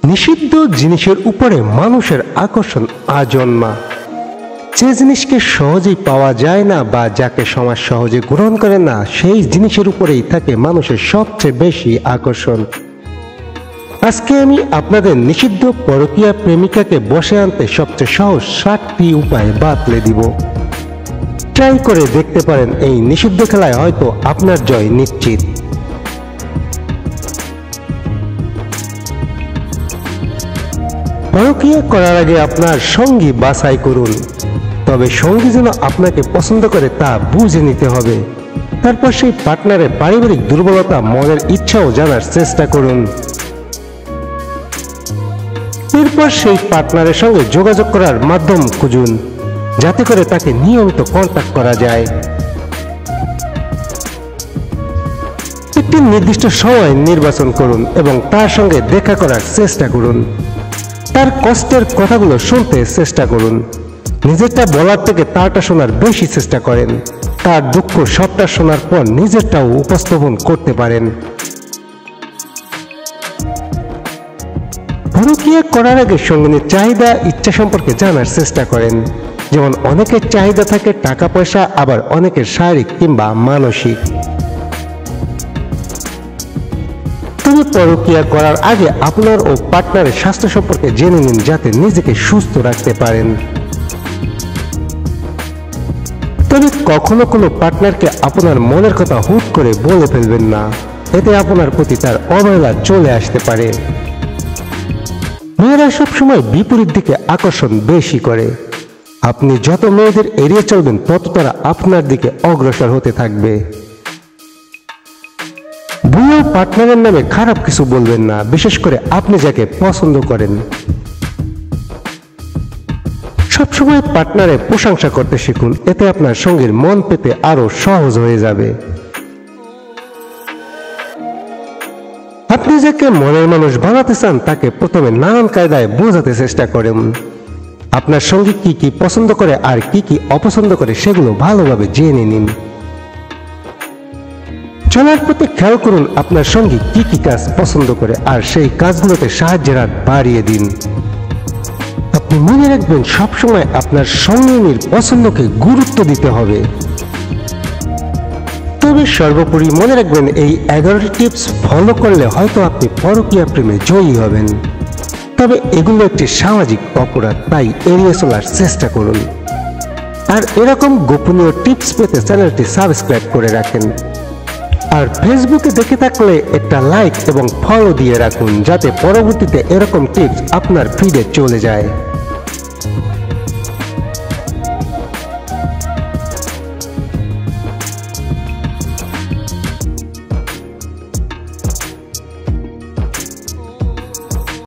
নিষিদ্ধ জিনিসের উপরে মানুষের আকর্ষণ আজন্মা। যে জিনিসকে সহজেই পাওয়া যায় না বা যাকে সমাজ সহজে গ্রহণ করে না, সেই জিনিসের উপরেই থাকে মানুষের সবচেয়ে বেশি আকর্ষণ। আজকে আমি আপনাদের নিষিদ্ধ পরকীয়া প্রেমিকাকে বশে আনতে সবচেয়ে সহজ 7টি উপায় বাতলে দিব। ট্রাই করে দেখতে পারেন, এই নিষিদ্ধ খেলায় হয়তো আপনার জয় নিশ্চিত। পরকীয়া করার আগে আপনার সঙ্গী বাছাই করুন, তবে সঙ্গী যেন আপনাকে পছন্দ করে তা বুঝে নিতে হবে। তারপর সেই পার্টনারের পারিবারিক দুর্বলতা, মনের ইচ্ছাও জানার চেষ্টা করুন। এরপর সেই পার্টনারের সঙ্গে যোগাযোগ করার মাধ্যম খুঁজুন, যাতে করে তাকে নিয়মিত কন্ট্যাক্ট করা যায়। একটি নির্দিষ্ট সময় নির্বাচন করুন এবং তার সঙ্গে দেখা করার চেষ্টা করুন। তার কষ্টের কথাগুলো শুনতে চেষ্টা করুন। নিজেরটা বলার থেকে তারটা শোনার বেশি চেষ্টা করেন। তার দুঃখ সবটা শোনার পর নিজেরটাও উপস্থাপন করতে পারেন। পরকীয়া করার আগে সঙ্গিনীর চাহিদা, ইচ্ছা সম্পর্কে জানার চেষ্টা করেন। যেমন অনেকের চাহিদা থাকে টাকা পয়সা, আবার অনেকের শারীরিক কিংবা মানসিক। তবে পরকীয়া করার আগে আপনার ও পার্টনারের স্বাস্থ্য সম্পর্কে জেনে নিন, যাতে নিজেকে সুস্থ রাখতে পারেন। তবে কখনো কোনো পার্টনারকে আপনার মনের কথা হুট করে বলে ফেলবেন না, এতে আপনার প্রতি তার অবহেলা চলে আসতে পারে। মেয়েরা সবসময় বিপরীত দিকে আকর্ষণ বেশি করে। আপনি যত মেয়েদের এড়িয়ে চলবেন, তত তারা আপনার দিকে অগ্রসর হতে থাকবে। বুড়ো পার্টনারের নামে খারাপ কিছু বলবেন না, বিশেষ করে আপনি যাকে পছন্দ করেন। সবসময় পার্টনারের প্রশংসা করতে শিখুন, এতে আপনার সঙ্গীর মন পেতে আরো সহজ হয়ে যাবে। আপনি যাকে মনের মানুষ বানাতে চান, তাকে প্রথমে নানান কায়দায় বোঝাতে চেষ্টা করেন। আপনার সঙ্গী কি কি পছন্দ করে আর কি কি অপছন্দ করে সেগুলো ভালোভাবে জেনে নিন। চলার পথে খেয়াল করুন আপনার সঙ্গী কি কি কাজ পছন্দ করে, আর সেই কাজগুলোতে সাহায্যের হাত বাড়িয়ে দিন। আপনি মনে রাখবেন, সবসময় আপনার সঙ্গিনীর পছন্দকে গুরুত্ব দিতে হবে। তবে সর্বোপরি মনে রাখবেন, এই 11টি টিপস ফলো করলে হয়তো আপনি পরকীয়া প্রেমে জয়ী হবেন। তবে এগুলো একটি সামাজিক অপরাধ, তাই এড়িয়ে চলার চেষ্টা করুন। আর এরকম গোপনীয় টিপস পেতে চ্যানেলটি সাবস্ক্রাইব করে রাখেন। আর ফেসবুকে দেখে থাকলে একটা লাইক এবং ফলো দিয়ে রাখুন, যাতে পরবর্তীতে এরকম টিপস আপনার ফিডে চলে যায়।